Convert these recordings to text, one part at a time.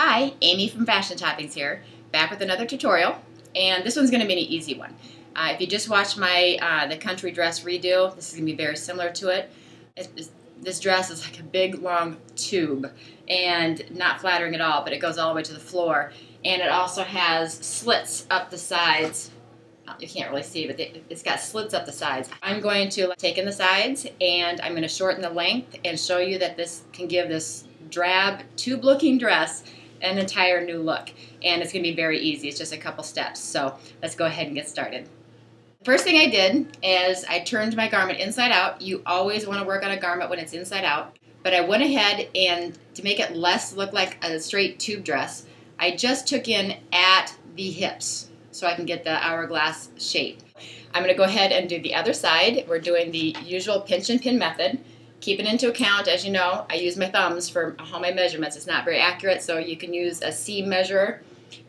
Hi, Amy from Fashion Toppings here, back with another tutorial, and this one's going to be an easy one. If you just watched my the country dress redo, this is going to be very similar to it. This dress is like a big long tube and not flattering at all, but it goes all the way to the floor, and it also has slits up the sides. You can't really see, but it's got slits up the sides. I'm going to take in the sides and I'm going to shorten the length and show you that this can give this drab tube looking dress an entire new look, and it's going to be very easy. It's just a couple steps, so let's go ahead and get started. First thing I did is I turned my garment inside out. You always want to work on a garment when it's inside out, but I went ahead and to make it less look like a straight tube dress, I just took in at the hips so I can get the hourglass shape. I'm going to go ahead and do the other side. We're doing the usual pinch and pin method. Keeping into account, as you know, I use my thumbs for all my measurements. It's not very accurate, so you can use a seam measure,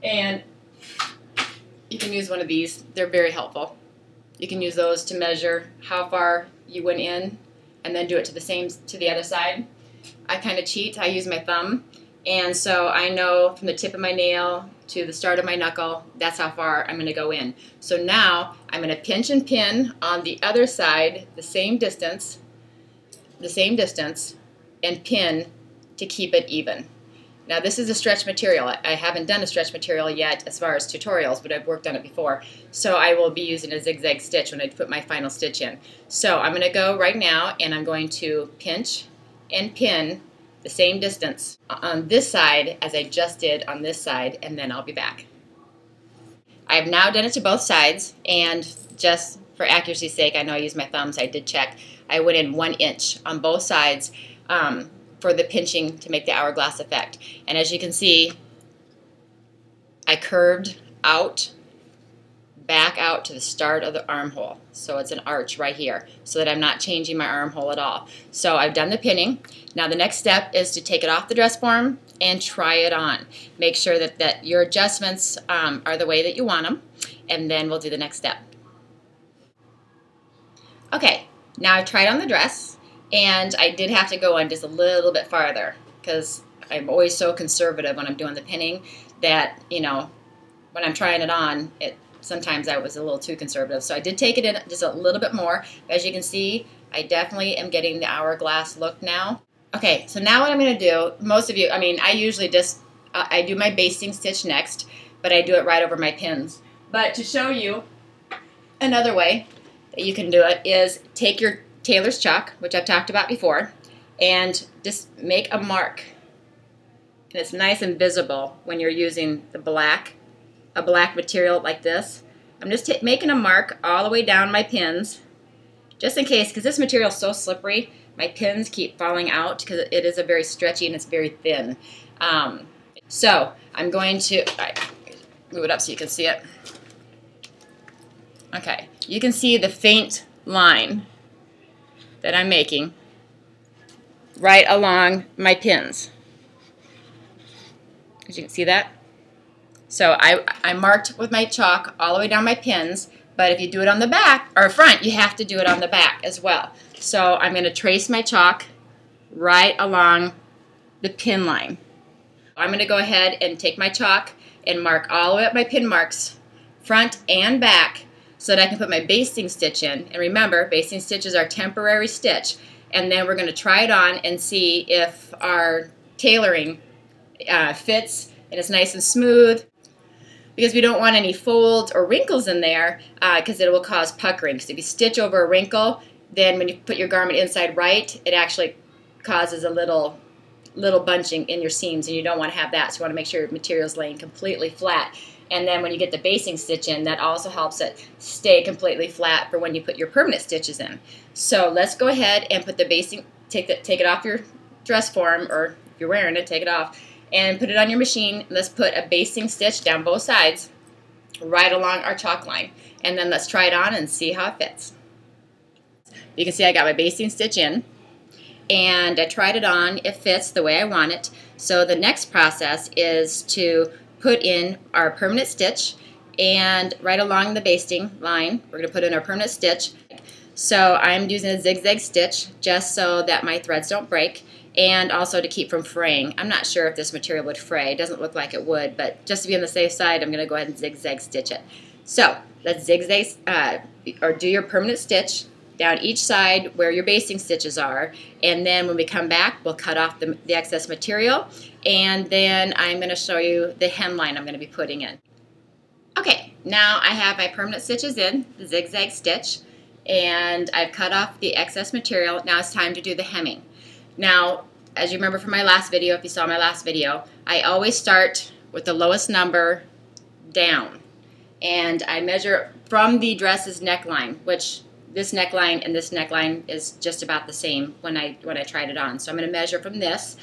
and you can use one of these. They're very helpful. You can use those to measure how far you went in, and then do it to the other side. I kind of cheat. I use my thumb, and so I know from the tip of my nail to the start of my knuckle, that's how far I'm going to go in. So now I'm going to pinch and pin on the other side, the same distance, and pin to keep it even. Now this is a stretch material. I haven't done a stretch material yet as far as tutorials, but I've worked on it before. So I will be using a zigzag stitch when I put my final stitch in. So I'm going to go right now and I'm going to pinch and pin the same distance on this side as I just did on this side, and then I'll be back. I have now done it to both sides, and just for accuracy's sake, I know I use my thumbs, I did check. I went in 1 inch on both sides for the pinching to make the hourglass effect. And as you can see, I curved out, back out to the start of the armhole. So it's an arch right here, so that I'm not changing my armhole at all. So I've done the pinning. Now the next step is to take it off the dress form and try it on. Make sure that your adjustments are the way that you want them, and then we'll do the next step. Okay. Now I've tried on the dress, and I did have to go in just a little bit farther because I'm always so conservative when I'm doing the pinning that, you know, when I'm trying it on, sometimes I was a little too conservative. So I did take it in just a little bit more. As you can see, I definitely am getting the hourglass look now. Okay, so now what I'm going to do, most of you, I usually just, I do my basting stitch next, but I do it right over my pins. But to show you another way that you can do it is take your tailor's chalk, which I've talked about before, and just make a mark. And it's nice and visible when you're using a black material like this. I'm just making a mark all the way down my pins, just in case, because this material is so slippery, my pins keep falling out because it is a very stretchy and it's very thin. So I'm going to move it up so you can see it. Okay, you can see the faint line that I'm making right along my pins. As you can see that? So I marked with my chalk all the way down my pins, but if you do it on the back or front, you have to do it on the back as well. So I'm going to trace my chalk right along the pin line. I'm going to go ahead and take my chalk and mark all the way up my pin marks, front and back, so that I can put my basting stitch in. And remember, basting stitch is our temporary stitch. And then we're going to try it on and see if our tailoring fits and it's nice and smooth, because we don't want any folds or wrinkles in there because it will cause puckering. Because if you stitch over a wrinkle, then when you put your garment inside right, it actually causes a little bunching in your seams, and you don't want to have that. So you want to make sure your material is laying completely flat. And then when you get the basting stitch in, that also helps it stay completely flat for when you put your permanent stitches in. So let's go ahead and put the basting, take it off your dress form, or if you're wearing it, take it off, and put it on your machine. Let's put a basting stitch down both sides, right along our chalk line. And then let's try it on and see how it fits. You can see I got my basting stitch in, and I tried it on. It fits the way I want it. So the next process is to put in our permanent stitch, and right along the basting line we're going to put in our permanent stitch. So I'm using a zigzag stitch just so that my threads don't break, and also to keep from fraying. I'm not sure if this material would fray. It doesn't look like it would, but just to be on the safe side, I'm going to go ahead and zigzag stitch it. So let's zigzag or do your permanent stitch down each side where your basting stitches are, and then when we come back, we'll cut off the excess material, and then I'm going to show you the hemline I'm going to be putting in. Okay, now I have my permanent stitches in, the zigzag stitch, and I've cut off the excess material. Now it's time to do the hemming. Now, as you remember from my last video, if you saw my last video, I always start with the lowest number down, and I measure from the dress's neckline, which this neckline and this neckline is just about the same when I tried it on. So I'm going to measure from this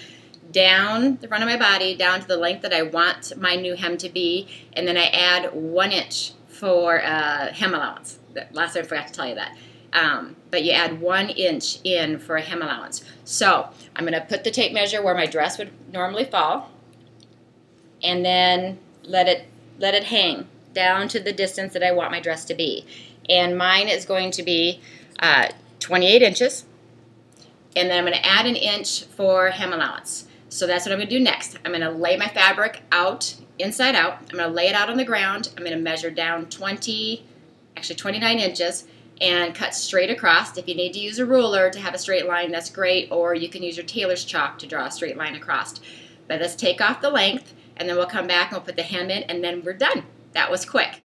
down the front of my body, down to the length that I want my new hem to be, and then I add 1 inch for hem allowance. Last time I forgot to tell you that. But you add 1 inch in for a hem allowance. So I'm going to put the tape measure where my dress would normally fall, and then let it hang down to the distance that I want my dress to be. And mine is going to be 28 inches. And then I'm going to add 1 inch for hem allowance. So that's what I'm going to do next. I'm going to lay my fabric out, inside out. I'm going to lay it out on the ground. I'm going to measure down 29 inches and cut straight across. If you need to use a ruler to have a straight line, that's great. Or you can use your tailor's chalk to draw a straight line across. But let's take off the length, and then we'll come back and we'll put the hem in, and then we're done. That was quick.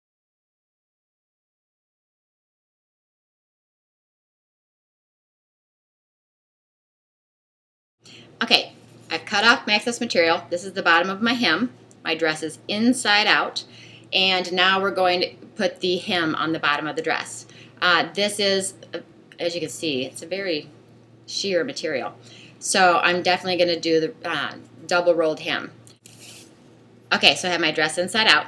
Okay, I've cut off my excess material. This is the bottom of my hem. My dress is inside out. And now we're going to put the hem on the bottom of the dress. This is, as you can see, it's a very sheer material. So I'm definitely going to do the double rolled hem. Okay, so I have my dress inside out.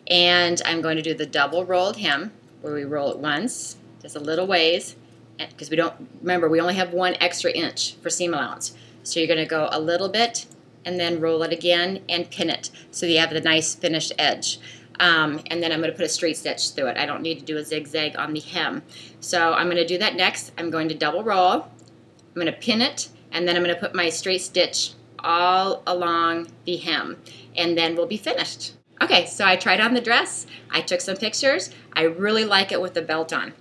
And I'm going to do the double rolled hem, where we roll it once, just a little ways, because remember, we only have 1 extra inch for seam allowance. So you're going to go a little bit and then roll it again and pin it so you have the nice finished edge. And then I'm going to put a straight stitch through it. I don't need to do a zigzag on the hem. So I'm going to do that next. I'm going to double roll. I'm going to pin it, and then I'm going to put my straight stitch all along the hem, and then we'll be finished. Okay, so I tried on the dress. I took some pictures. I really like it with the belt on.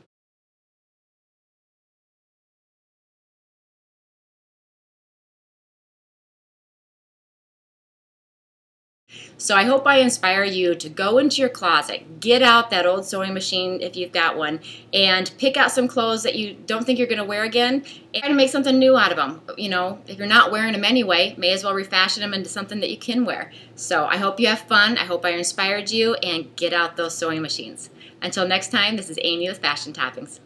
So I hope I inspire you to go into your closet, get out that old sewing machine if you've got one, and pick out some clothes that you don't think you're going to wear again, and try to make something new out of them. You know, if you're not wearing them anyway, may as well refashion them into something that you can wear. So I hope you have fun. I hope I inspired you, and get out those sewing machines. Until next time, this is Amy with Fashion Toppings.